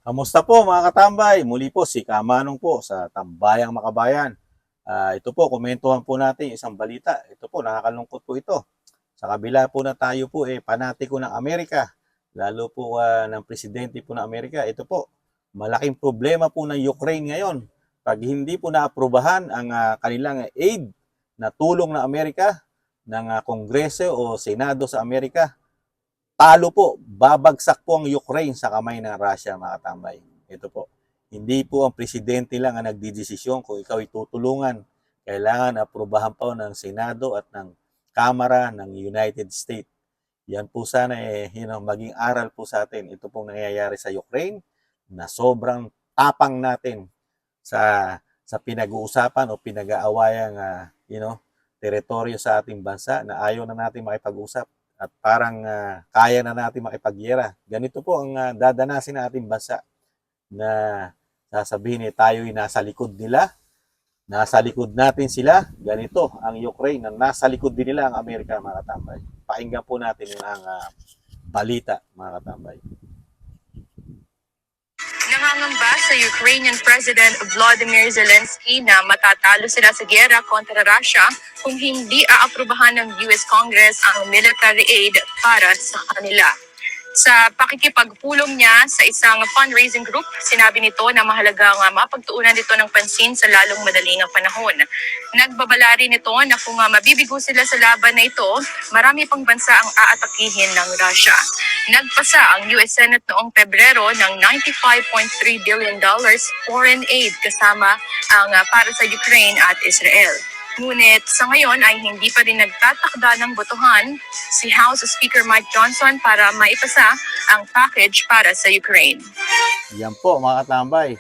Kamusta po mga katambay? Muli po si Kamanong po sa Tambayang Makabayan. Ito po, komentuhan po natin yung isang balita. Ito po, nakakalungkot po ito. Sa kabila po na tayo po panatiko ng Amerika, lalo po ng presidente po ng Amerika, ito po, malaking problema po ng Ukraine ngayon. Pag hindi po naaprubahan ang kanilang aid na tulong ng Amerika, ng Kongreso o Senado sa Amerika, talo po, babagsak po ang Ukraine sa kamay ng Russia, mga katambay. Ito po, hindi po ang presidente lang ang nagdidesisyon kung ikaw ay tutulungan. Kailangan aprubahan po ng Senado at ng Kamara ng United States. Yan po sana maging aral po sa atin. Ito pong nangyayari sa Ukraine na sobrang tapang natin sa pinag-uusapan o pinag-aawayang teritoryo sa ating bansa na ayaw na natin makipag-usap at parang kaya na natin makipagyera. Ganito po ang dadanasin ng ating bansa na sasabihin tayo'y nasa likod nila, nasa likod natin sila. Ganito ang Ukraine na nasa likod din nila ang Amerika, mga katambay. Pakinggan po natin ang balita, mga katambay. Nangangamba sa Ukrainian President Volodymyr Zelensky na matatalo sila sa giyera kontra Russia kung hindi aaprubahan ng US Congress ang military aid para sa kanila. Sa pakikipagpulong niya sa isang fundraising group, sinabi nito na mahalagang mapagtuunan dito ng pansin sa lalong madaling panahon. Nagbabala rin ito na kung mabibigo sila sa laban na ito, marami pang bansa ang aatakihin ng Russia. Nagpasa ang US Senate noong Pebrero ng $95.3 billion foreign aid kasama ang para sa Ukraine at Israel. Ngunit sa ngayon ay hindi pa rin nagtatakda ng botohan si House Speaker Mike Johnson para maipasa ang package para sa Ukraine. Yan po mga katambay.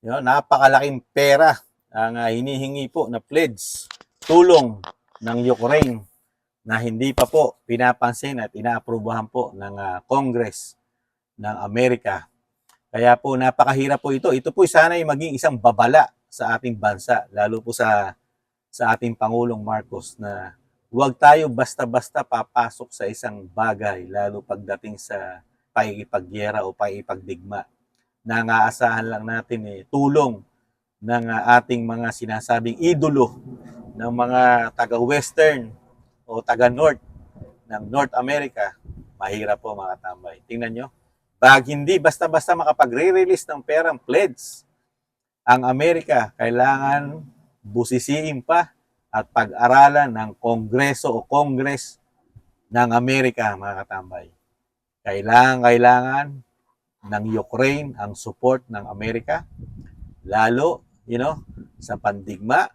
Napakalaking pera ang hinihingi po na pledge, tulong ng Ukraine na hindi pa po pinapansin at inaaprubahan po ng Congress ng Amerika. Kaya po napakahirap po ito. Ito po sana ay maging isang babala sa ating bansa, lalo po sa ating Pangulong Marcos na huwag tayo basta-basta papasok sa isang bagay, lalo pagdating sa pakikipagyera o pakikipagdigma. Nangaasahan lang natin tulong ng ating mga sinasabing idolo ng mga taga-Western o taga-North ng North America. Mahirap po mga tambay. Tingnan nyo, pag hindi basta-basta makapagre-release ng perang pledge, ang Amerika kailangan busisiin pa at pag-aralan ng Kongreso o Congress ng Amerika, mga katambay. Kailangan ng Ukraine ang support ng Amerika, lalo, sa pandigma.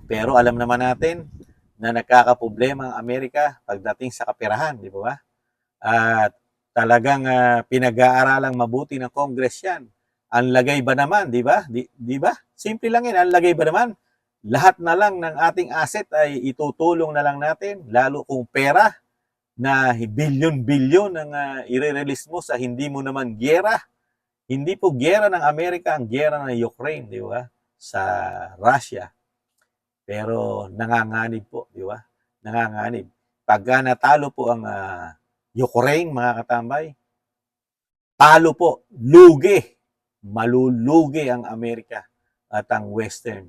Pero alam naman natin na nagkakaproblema ang Amerika pagdating sa kaperahan, di ba? At talagang pinag-aaralang mabuti ng Congress yan. Ang lagay ba naman, di ba? Di ba? Simple lang yan. Ang lagay ba naman? Lahat na lang ng ating asset ay itutulong na lang natin, lalo kung pera na bilyon-bilyon ang i-release mo sa hindi mo naman giyera. Hindi po giyera ng Amerika ang giyera ng Ukraine, di ba? Sa Russia. Pero nanganganib po, di ba? Nanganganib. Pagka natalo po ang Ukraine, mga katambay, talo po, lugi. Malulugi ang Amerika at ang Western.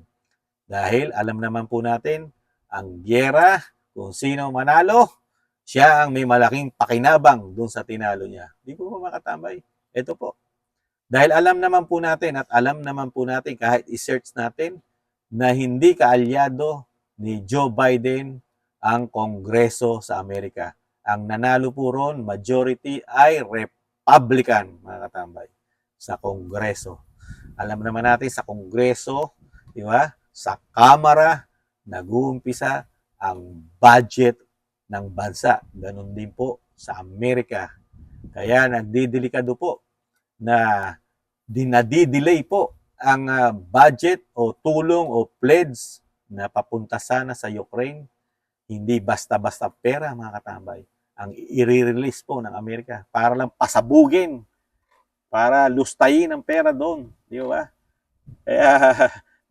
Dahil alam naman po natin, ang giyera, kung sino manalo, siya ang may malaking pakinabang dun sa tinalo niya. Di po ba makatambay? Ito po. Dahil alam naman po natin at alam naman po natin kahit i-search natin na hindi kaalyado ni Joe Biden ang Kongreso sa Amerika. Ang nanalo po ron, majority ay Republican, mga katambay, sa Kongreso. Alam naman natin sa Kongreso, di ba? Sa Kamara, nag-uumpisa ang budget ng bansa. Ganon din po sa Amerika. Kaya nagdidelikado po na dinadidelay po ang budget o tulong o pledge na papunta sana sa Ukraine. Hindi basta-basta pera, mga katambay, ang i-release po ng Amerika para lang pasabugin, para lustayin ang pera doon. Di ba? Kaya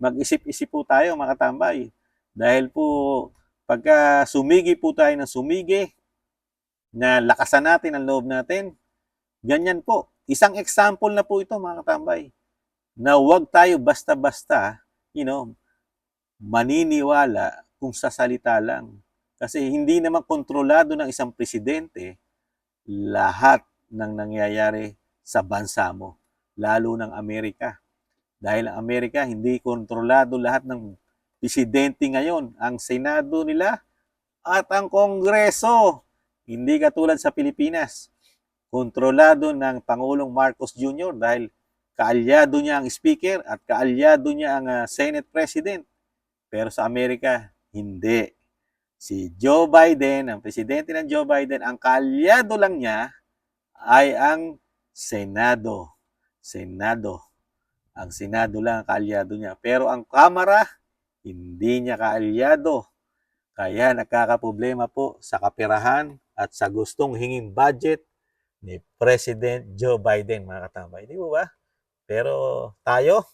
mag-isip-isip po tayo, mga katambay. Dahil po, pagka sumigi po tayo ng sumigi, na lakasan natin ang loob natin, ganyan po. isang example na po ito mga katambay, na huwag tayo basta-basta, maniniwala kung sa salita lang. Kasi hindi naman kontrolado ng isang presidente lahat ng nangyayari sa bansa mo, lalo ng Amerika. Dahil ang Amerika, hindi kontrolado lahat ng presidente ngayon. Ang Senado nila at ang Kongreso. Hindi katulad sa Pilipinas. Kontrolado ng Pangulong Marcos Jr. dahil kaalyado niya ang Speaker at kaalyado niya ang Senate President. Pero sa Amerika, hindi. Si Joe Biden, ang presidente ng Joe Biden, ang kaalyado lang niya ay ang Senado. Ang Senado lang ang kaalyado niya. Pero ang Kamara, hindi niya kaalyado. Kaya nagkakaproblema po sa kaperahan at sa gustong hinging budget ni President Joe Biden, mga katambay. Di ba? Pero tayo,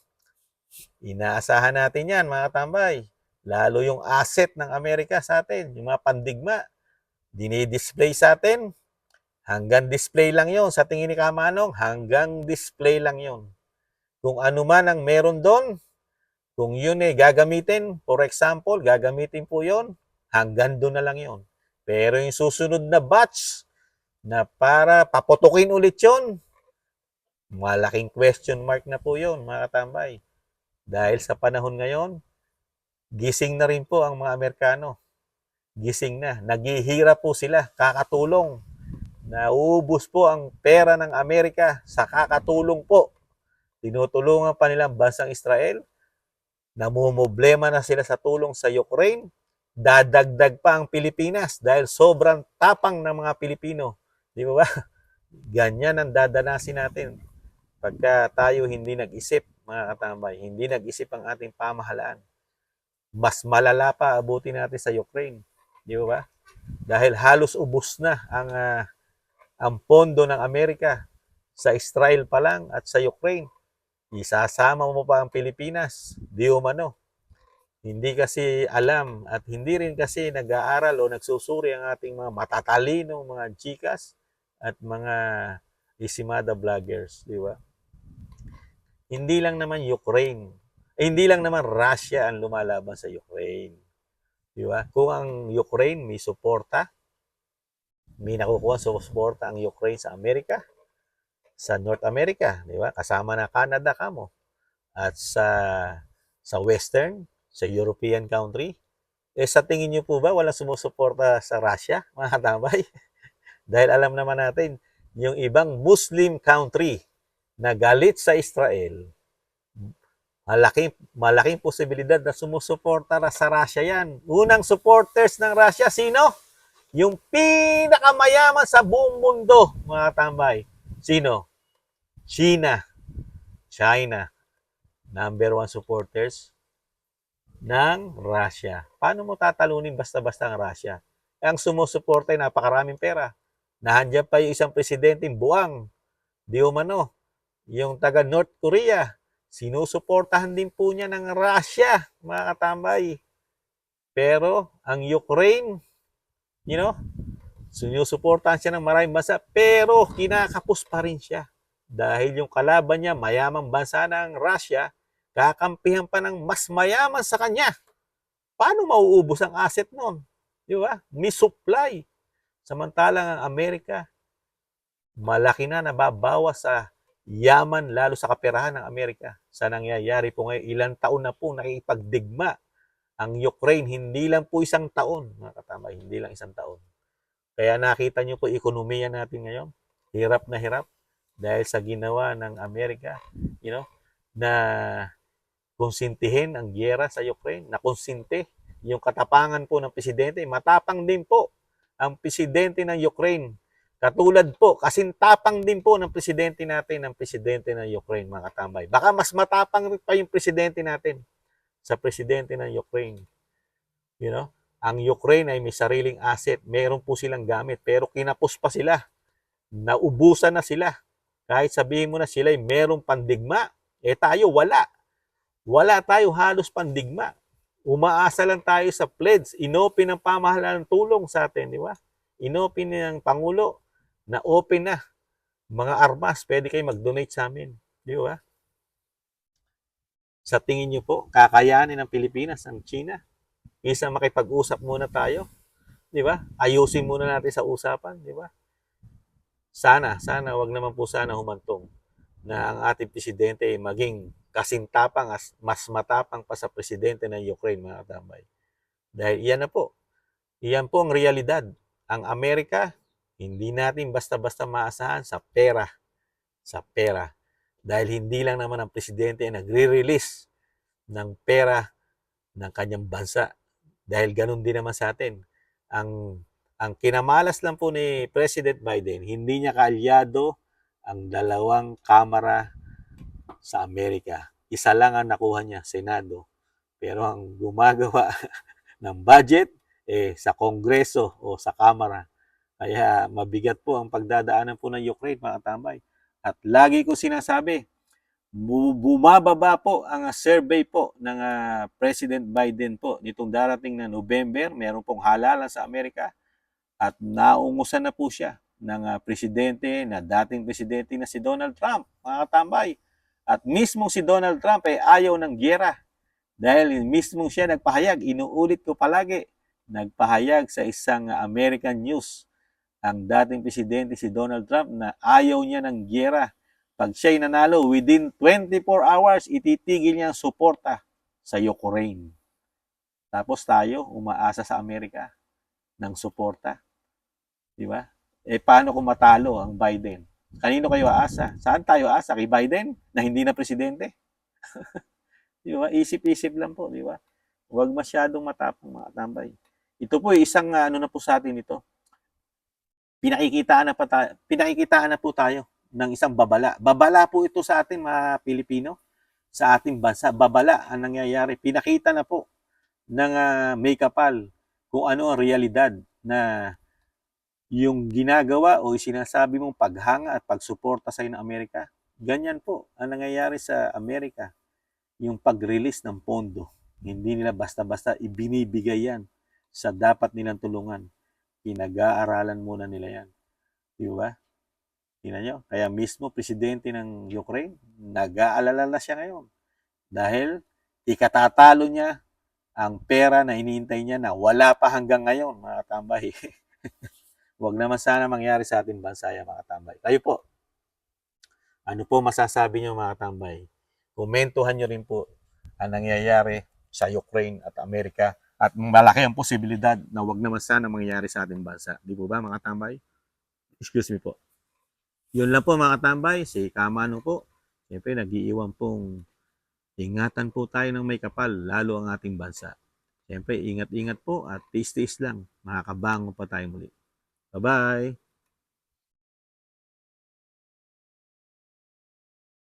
inaasahan natin yan, mga katambay. Lalo yung asset ng Amerika sa atin, yung mga pandigma, dinidisplay sa atin. Hanggang display lang yon sa tingin ni Kamanong, hanggang display lang yon. Kung ano man ang meron doon, kung yun gagamitin, for example, gagamitin po yon, hanggang doon na lang yon. Pero yung susunod na batch na para paputukin ulit yon, malaking question mark na po yon, mga katambay. Dahil sa panahon ngayon, gising na rin po ang mga Amerikano. Gising na. Naghihirap po sila, kakatulong. Nauubos po ang pera ng Amerika sa kakatulong po. Tinutulungan pa nila ang bansang Israel. Namumblema na sila sa tulong sa Ukraine. Dadagdag pa ang Pilipinas dahil sobrang tapang ng mga Pilipino. Di ba ba? Ganyan ang dadanasin natin pagka tayo hindi nag-isip, mga katambay. Hindi nag-isip ang ating pamahalaan. Mas malala pa abutin natin sa Ukraine. Di ba ba? Dahil halos ubos na ang pondo ng Amerika sa Israel pa lang at sa Ukraine. Isasama mo pa ang Pilipinas, di umano. Hindi kasi alam at hindi rin kasi nag-aaral o nagsusuri ang ating mga matatalino, mga chikas at mga isimada vloggers, di ba? Hindi lang naman hindi lang naman Russia ang lumalaban sa Ukraine. Di ba? Kung ang Ukraine may suporta, may nakukuha sa suporta ang Ukraine sa Amerika, sa North America, di ba? Kasama na Canada kamo. At sa Western, sa European country, sa tingin niyo po ba walang sumusuporta sa Russia, mga katambay? Dahil alam naman natin, yung ibang Muslim country na galit sa Israel, malaking posibilidad na sumusuporta sa Russia yan. Unang supporters ng Russia, sino? Yung pinakamayaman sa buong mundo, mga tambay. Sino? China. Number 1 supporters ng Russia. Paano mo tatalunin basta-basta ang Russia? Ang sumusuporta ay napakaraming pera. Nahandyan pa yung isang presidenteng buwang. Di umano. Yung taga North Korea. Sinusuportahan din po niya ng Russia, mga katambay. Pero ang Ukraine, sinusuportahan siya ng maraming bansa, pero kinakapos pa rin siya. Dahil yung kalaban niya, mayamang bansa ng Russia, kakampihan pa ng mas mayaman sa kanya. Paano mauubos ang asset nun? Di ba? May supply. Samantalang ang Amerika, malaki na nababawas sa yaman, lalo sa kaperahan ng Amerika. Sa nangyayari po ngayon, ilang taon na po nakikipagdigma ang Ukraine. Hindi lang po isang taon, mga katambay, hindi lang isang taon. Kaya nakita nyo po ekonomiya natin ngayon, hirap na hirap dahil sa ginawa ng Amerika, na konsintihin ang giyera sa Ukraine, na konsinte yung katapangan po ng presidente. Matapang din po ang presidente ng Ukraine. Katulad po, kasintapang din po ng presidente natin, ng presidente ng Ukraine, mga katambay. Baka mas matapang pa yung presidente natin sa presidente ng Ukraine. Ang Ukraine ay may sariling asset. Meron po silang gamit, pero kinapos pa sila. Naubusan na sila. Kahit sabihin mo na sila ay merong pandigma, tayo wala. Wala tayo halos pandigma. Umaasa lang tayo sa pledge. Inopen ng pamahalaan ng tulong sa atin, di ba? Inopen ng Pangulo na open na mga armas, pwede kayo mag-donate sa amin. Di ba? Sa tingin niyo po, kakayanin ng Pilipinas ang China? Isa makipag-usap muna tayo, di ba? Ayusin muna natin sa usapan, di ba? Sana, wag naman po sana humantong na ang ating presidente ay maging kasintapang, mas matapang pa sa presidente ng Ukraine, mga katambay. Dahil iyan po ang realidad. Ang Amerika, hindi natin basta-basta maasahan sa pera. Dahil hindi lang naman ang presidente ay nagre-release ng pera ng kanyang bansa. Dahil ganun din naman sa atin. Ang kinamalas lang po ni President Biden, hindi niya kaalyado ang dalawang kamara sa Amerika. Isa lang ang nakuha niya, Senado. Pero ang gumagawa ng budget sa Kongreso o sa Kamara. Kaya mabigat po ang pagdadaanan po ng Ukraine, mga tambay. At lagi ko sinasabi, bumababa po ang survey po ng President Biden po nitong darating na November. Meron pong halalan sa Amerika at naungusan na po siya ng presidente na dating presidente na si Donald Trump, mga katambay. At mismo si Donald Trump ay ayaw ng giyera dahil mismo siya nagpahayag, inuulit ko palagi, nagpahayag sa isang American news ang dating presidente si Donald Trump na ayaw niya ng giyera. Pag siya'y nanalo, within 24 hours, ititigil niya ang suporta sa Ukraine. Tapos tayo, umaasa sa Amerika ng suporta. Di ba? Paano kung matalo ang Biden? Kanino kayo aasa? Saan tayo aasa? Kay Biden na hindi na presidente? Di ba? Isip-isip lang po, di ba? Huwag masyadong matapang, mga tambay. Ito po isang na po sa atin ito. Pinakikitaan na po tayo ng isang babala. Babala po ito sa atin, mga Pilipino, sa ating bansa. Babala ang nangyayari. Pinakita na po ng may kapal kung ano ang realidad na yung ginagawa o sinasabi mong paghanga at pagsuporta sa ng Amerika. Ganyan po ang nangyayari sa Amerika. Yung pag-release ng pondo. Hindi nila basta-basta ibinibigay yan sa dapat nilang tulungan. Pinag-aaralan muna nila yan. Di ba? Tingnan nyo. Kaya mismo presidente ng Ukraine, nag-aalala na siya ngayon. Dahil ikatatalo niya ang pera na hinihintay niya na wala pa hanggang ngayon, mga tambay. Huwag naman sana mangyari sa ating bansa yan, mga tambay. Kayo po, ano po masasabi niyo, mga tambay? Komentuhan niyo rin po ang nangyayari sa Ukraine at Amerika at malaki ang posibilidad na wag naman sana mangyari sa ating bansa. Di po ba, mga tambay? Excuse me po. Yun lang po, mga tambay. Si Kamano po. Siyempre, nag-iiwan pong ingatan po tayo ng may kapal, lalo ang ating bansa. Siyempre, ingat-ingat po at tiis-tiis lang. Makakabangon pa tayo muli. Bye-bye!